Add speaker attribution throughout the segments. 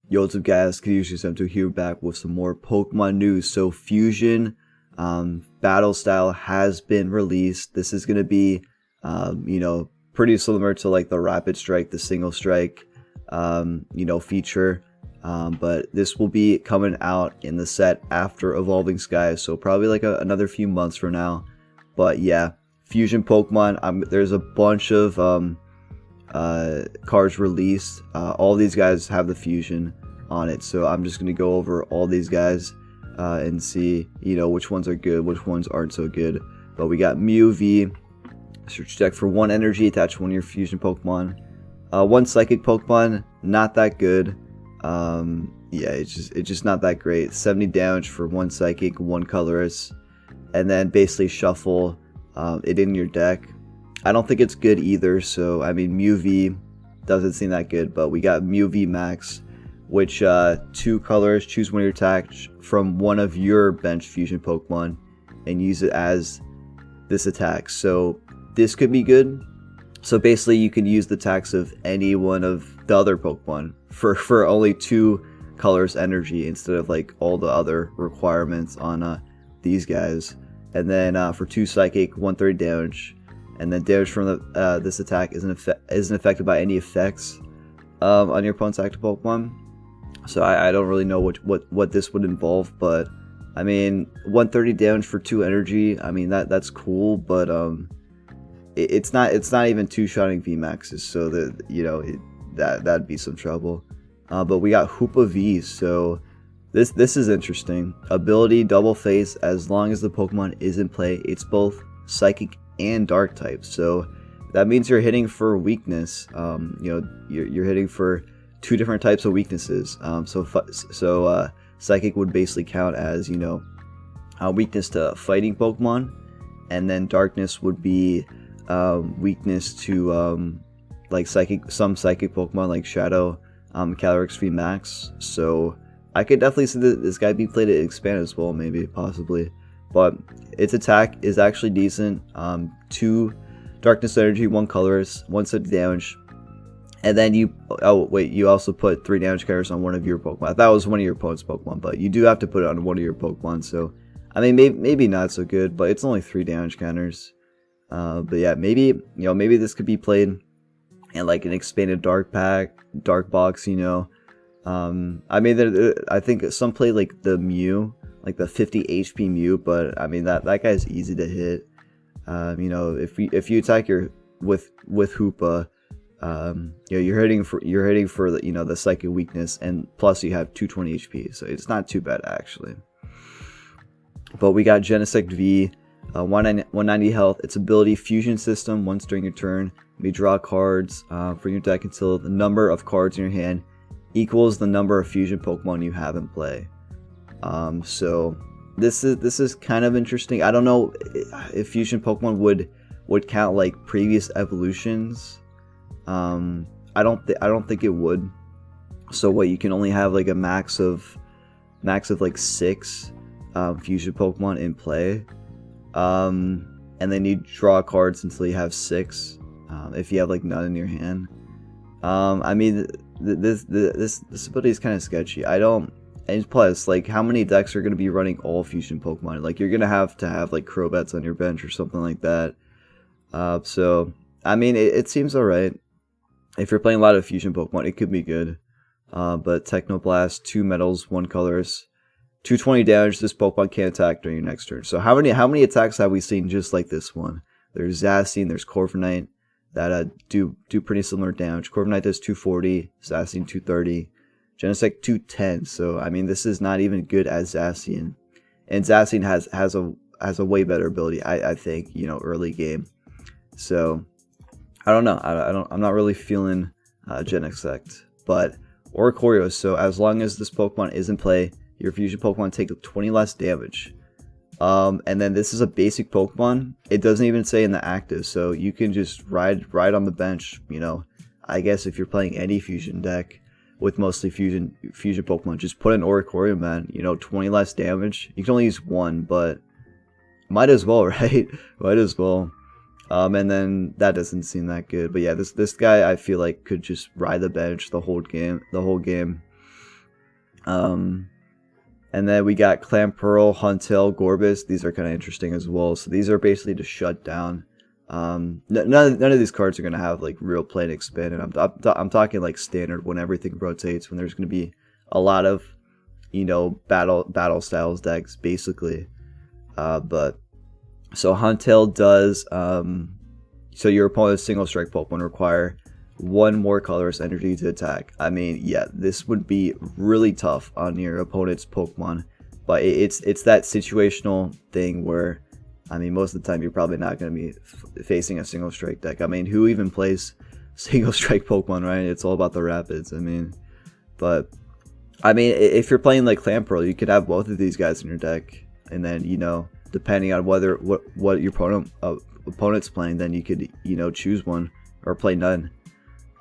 Speaker 1: Yo, what's up guys, Kid here back with some more Pokemon news. So Fusion Battle Style has been released. This is going to be, pretty similar to like the Rapid Strike, the Single Strike, feature. But this will be coming out in the set after Evolving Skies, so probably like another few months from now. But yeah, Fusion Pokemon, there's a bunch of cards released. All these guys have the Fusion on it, so I'm just going to go over all these guys and see, which ones are good, which ones aren't so good. But we got Mew V. Search deck for 1 energy, attach 1 of your Fusion Pokemon. 1 Psychic Pokemon, not that good. Yeah, it's just not that great. 70 damage for 1 Psychic, 1 Colorless, and then basically shuffle it in your deck. I don't think it's good either, so I mean Mew V doesn't seem that good, but we got Mew V Max, which 2 colors, choose one of your attacks from one of your bench Fusion Pokemon and use it as this attack. So this could be good. So basically you can use the attacks of any one of the other Pokemon for only 2 colors energy instead of like all the other requirements on these guys. And then for 2 Psychic, 130 damage. And then damage from this attack isn't affected by any effects on your opponent's active Pokemon. So I don't really know what this would involve, but I mean 130 damage for 2 energy. I mean that's cool, but it's not even 2 Shining VMAXs, so that'd be some trouble. But we got Hoopa V, so this is interesting. Ability Double Face. As long as the Pokemon is in play, it's both Psychic and Dark types, so that means you're hitting for weakness. You're hitting for 2 different types of weaknesses. So Psychic would basically count as weakness to fighting Pokemon, and then Darkness would be weakness to like some psychic Pokemon like Shadow, Calyrex V Max. So I could definitely see this guy being played at expand as well, maybe, possibly. But its attack is actually decent. 2 Darkness Energy, 1 Colorless, 1 set damage, and then you also put 3 damage counters on one of your Pokemon. I thought it was one of your opponent's Pokemon, but you do have to put it on one of your Pokemon. So I mean, maybe not so good, but it's only 3 damage counters. But yeah, maybe this could be played in like an expanded dark box. I mean, I think some play like the Mew, like the 50 HP Mew, but I mean that guy's easy to hit. If you attack with Hoopa, you're hitting for the psychic weakness, and plus you have 220 HP, so it's not too bad actually. But we got Genesect V, 190 health. Its ability Fusion System. Once during your turn, you may draw cards from your deck until the number of cards in your hand equals the number of Fusion Pokemon you have in play. So this is kind of interesting. I don't know if Fusion Pokemon would count like previous evolutions. I don't think it would. So what, you can only have like a max of like 6 Fusion Pokemon in play, and then you draw cards until you have 6 if you have like none in your hand. I mean this ability is kind of sketchy. And plus, like, how many decks are going to be running all Fusion Pokemon? Like, you're going to have like Crobats on your bench or something like that. So I mean it seems alright. If you're playing a lot of Fusion Pokemon, it could be good. But Technoblast, 2 Metals, 1 Colors, 220 damage. This Pokemon can't attack during your next turn. So how many attacks have we seen just like this one? There's Zacian, there's Corviknight that do pretty similar damage. Corviknight does 240, Zacian 230, Genesect 210. So I mean this is not even good as Zacian, and Zacian has a way better ability, I think, early game. So I don't know. I'm not really feeling Genesect, but Oricorio. So as long as this Pokemon is in play, your Fusion Pokemon take 20 less damage. And then this is a basic Pokemon. It doesn't even say in the active, so you can just ride on the bench. I guess if you're playing any Fusion deck with mostly Fusion Pokemon, just put an Oricorio, man. 20 less damage. You can only use 1, but might as well, right? Might as well. And then that doesn't seem that good. But yeah, this guy I feel like could just ride the bench the whole game. And then we got Clamperl, Huntail, Gorbis. These are kind of interesting as well. So these are basically to shut down. None of these cards are going to have like real play and expand. And I'm talking like standard when everything rotates, when there's going to be a lot of, you know, battle styles decks basically. But so Huntail does, so your opponent's single strike Pokemon require one more colorless energy to attack. I mean, yeah, this would be really tough on your opponent's Pokemon, but it's that situational thing where, I mean, most of the time you're probably not going to be facing a single strike deck. I mean, who even plays single strike Pokemon, right? It's all about the Rapids. I mean, but I mean, if you're playing like Clamperl, you could have both of these guys in your deck, and then, you know, depending on what your opponent's playing, then you could, you know, choose one or play none.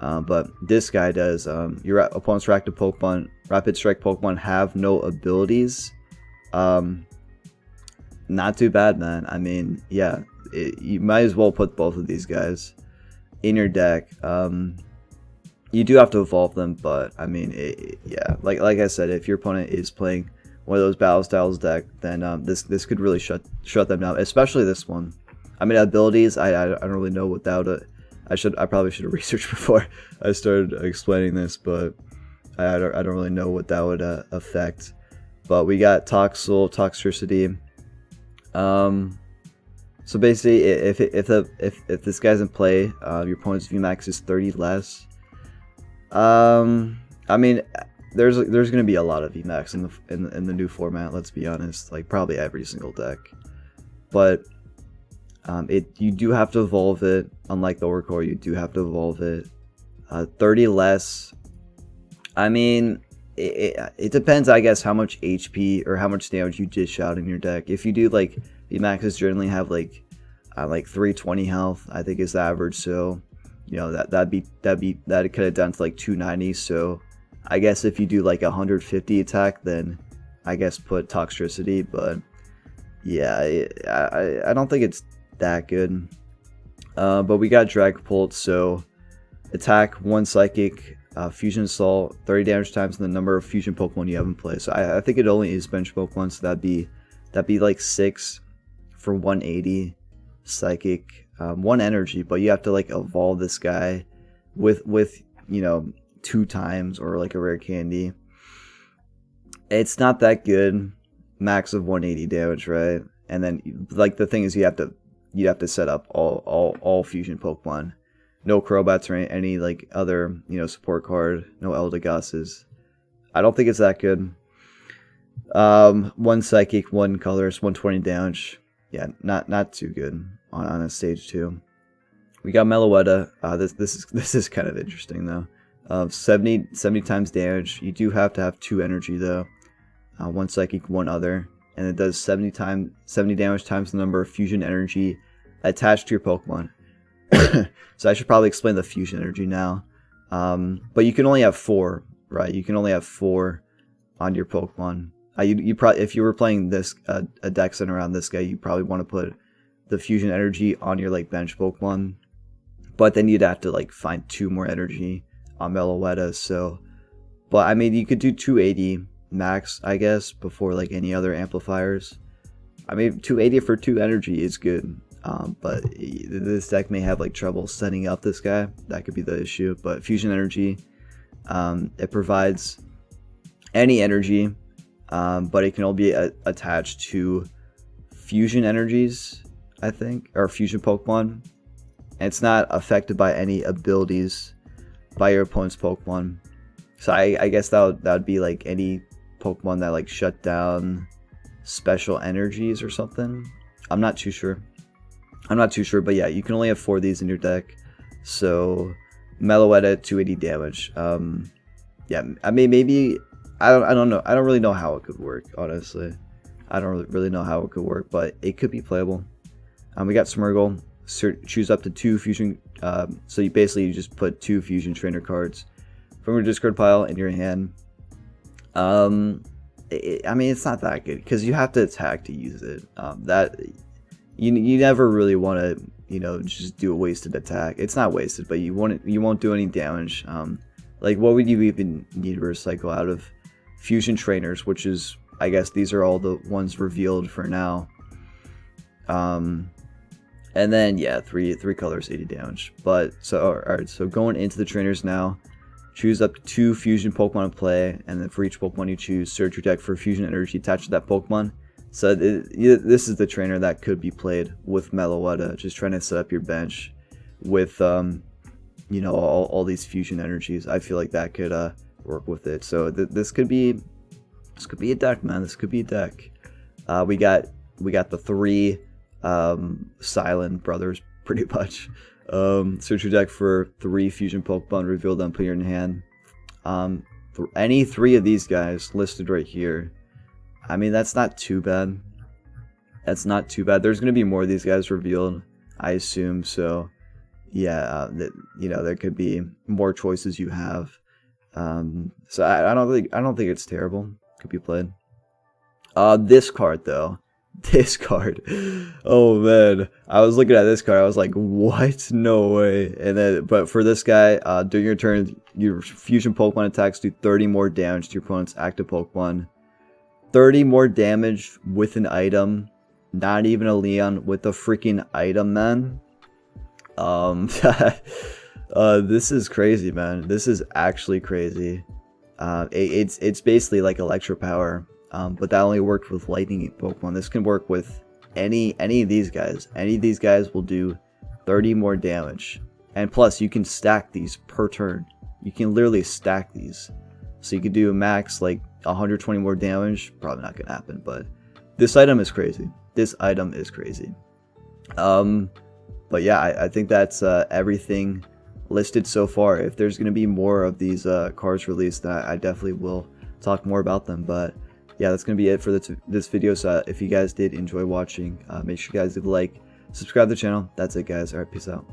Speaker 1: But this guy does, your opponent's Rapid Strike Pokemon have no abilities. Not too bad, man. I mean, yeah, you might as well put both of these guys in your deck. You do have to evolve them, but I mean, yeah, like I said, if your opponent is playing one of those battle styles deck, then this could really shut them down, especially this one. I mean, abilities, I don't really know without it. I probably should have researched before I started explaining this, but I don't really know what that would affect. But we got Toxel, Toxtricity. So basically, if this guy's in play, your opponent's VMAX is 30 less. I mean, there's going to be a lot of VMAX in the new format. Let's be honest, like probably every single deck, but you do have to evolve it. Unlike the Orcore, you do have to evolve it. 30 less. I mean, it depends, I guess, how much HP or how much damage you dish out in your deck. If you do like VMAXs generally have like 320 health, I think is the average. So, you know, that could have done to like 290. So, I guess if you do like 150 attack, then I guess put Toxtricity. But yeah, I don't think it's that good. But we got Dragapult, so attack 1 Psychic, Fusion Assault, 30 damage times the number of Fusion Pokemon you have in play. So I think it only is bench Pokemon, so that'd be like 6 for 180 Psychic, 1 Energy, but you have to like evolve this guy with you know 2 times or like a rare candy. It's not that good. Max of 180 damage, right? And then like the thing is you have to set up all fusion Pokemon. No Crobats or any like other, you know, support card. No Eldegoss's. I don't think it's that good. 1 Psychic, 1 Colorless, 120 damage. Yeah, not too good on a stage 2. We got Meloetta. This is kind of interesting though. 70 times damage. You do have to have 2 energy though. 1 Psychic, 1 other, and it does 70 damage times the number of fusion energy attached to your Pokemon. So I should probably explain the fusion energy now. But you can only have 4, right? You can only have 4 on your Pokemon. You probably, if you were playing this a deck centered around this guy, you probably want to put the fusion energy on your like bench Pokemon. But then you'd have to like find 2 more energy on Meloetta. So, but I mean, you could do 280 max, I guess, before like any other amplifiers. I mean, 280 for 2 energy is good. But this deck may have like trouble setting up this guy. That could be the issue. But fusion energy, it provides any energy, but it can only be attached to fusion energies, I think, or fusion Pokemon. And it's not affected by any abilities by your opponent's Pokemon. So I guess that would be like any Pokemon that like shut down special energies or something. I'm not too sure, but yeah, you can only have 4 of these in your deck. So Meloetta, 280 damage. Yeah, I mean, maybe I don't know. I don't really know how it could work, honestly. I don't really know how it could work, but it could be playable. We got Smeargle. Choose up to 2 fusion. So you just put 2 fusion trainer cards from your discard pile in your hand. I mean, it's not that good because you have to attack to use it. That you never really want to, you know, just do a wasted attack. It's not wasted, but you won't do any damage. Like, what would you even need to recycle out of fusion trainers, which is, I guess these are all the ones revealed for now. And then yeah, three colors, 80 damage. But so alright, so going into the trainers now, choose up to 2 fusion Pokemon to play, and then for each Pokemon you choose, search your deck for fusion energy attached to that Pokemon. So this is the trainer that could be played with Meloetta, just trying to set up your bench with you know, all these fusion energies. I feel like that could work with it. So this could be a deck, man. This could be a deck. We got the 3 Silent brothers, pretty much. Search your deck for 3 fusion Pokemon, reveal them, put your in hand. Any 3 of these guys listed right here. I mean, that's not too bad. That's not too bad. There's gonna be more of these guys revealed, I assume. So yeah, you know, there could be more choices you have. So I don't think it's terrible. Could be played. This card though. This card, oh man, I was looking at this card, I was like, what? No way. And then, but for this guy, during your turn, your fusion Pokemon attacks do 30 more damage to your opponent's active Pokemon. 30 more damage with an item, not even a Leon, with a freaking item, man. This is crazy, man. This is actually crazy. It's basically like Electro Power. But that only worked with lightning Pokemon. This can work with any of these guys. Any of these guys will do 30 more damage. And plus, you can stack these per turn. You can literally stack these. So you could do a max like 120 more damage. Probably not going to happen, but this item is crazy. This item is crazy. But yeah, I think that's everything listed so far. If there's going to be more of these cards released, I definitely will talk more about them. But yeah, that's going to be it for this video. So if you guys did enjoy watching, make sure you guys leave a like, subscribe to the channel. That's it, guys. All right, peace out.